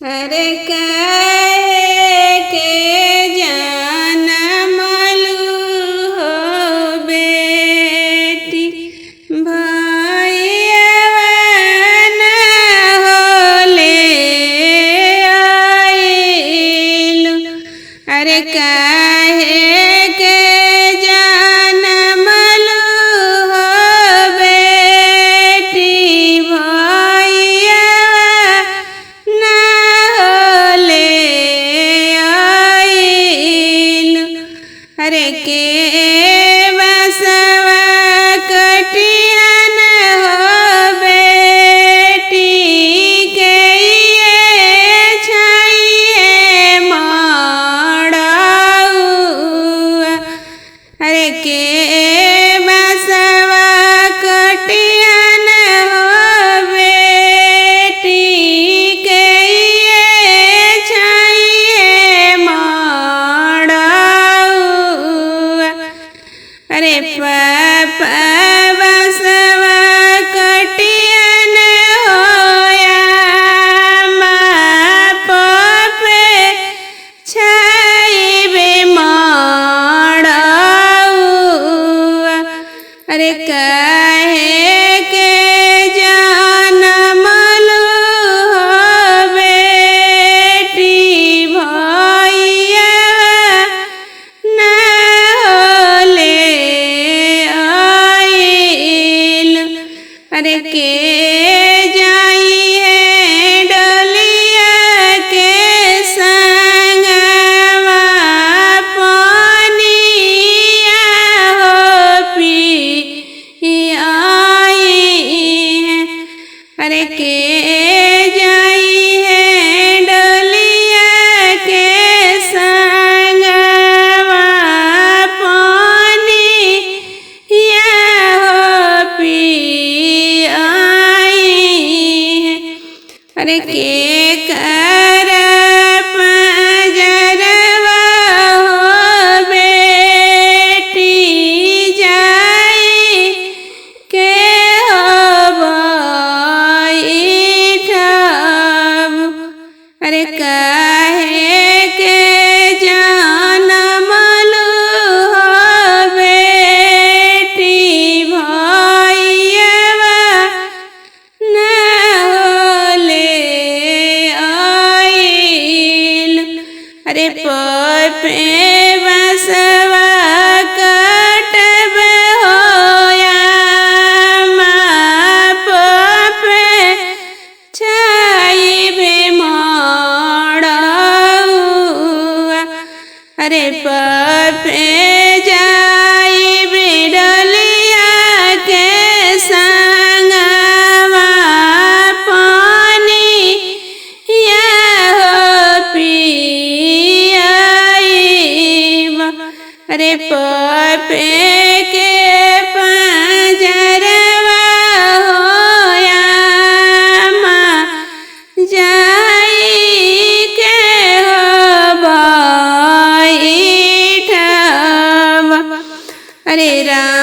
अरे काहे के जनमलू हो बेटी, भैया ना होले आइलू। अरे काहे के जनमलू हो बेटी, भैया ना होले आइलू। अरे के बसवा कटियन हो बेटी, के ये छाइए माड़ाउआ। अरे के बसवा कटियन हो बेटी, के ये छाइए माड़ाउआ। अरे पापा बसवा कटियन होया माँ पे छाइबे माड़ाउआ। अरे काहे के जनमलू हो बेटी, भैया ना होले आइलू। अरे के जाई है डोलिया के संगवा, पानिया हो पी आई है। अरे के जाई है डोलिया के संगवा, पानिया हो पी आई है। अरे के कर पंजरवा हो बेटी, जाई के हो बैठब। अरे काहे के जनमलू हो बेटी, भैया ना होले आइलू। अरे पे बसवा कटब होया माँ पे छाइबे माड़ाउआ। अरे पे जाइबे डोलिया के संगवा, पानिया हो पी आइबा। अरे पे के पंजरवा होया माँ, जाई के हो बैठब। अरे राम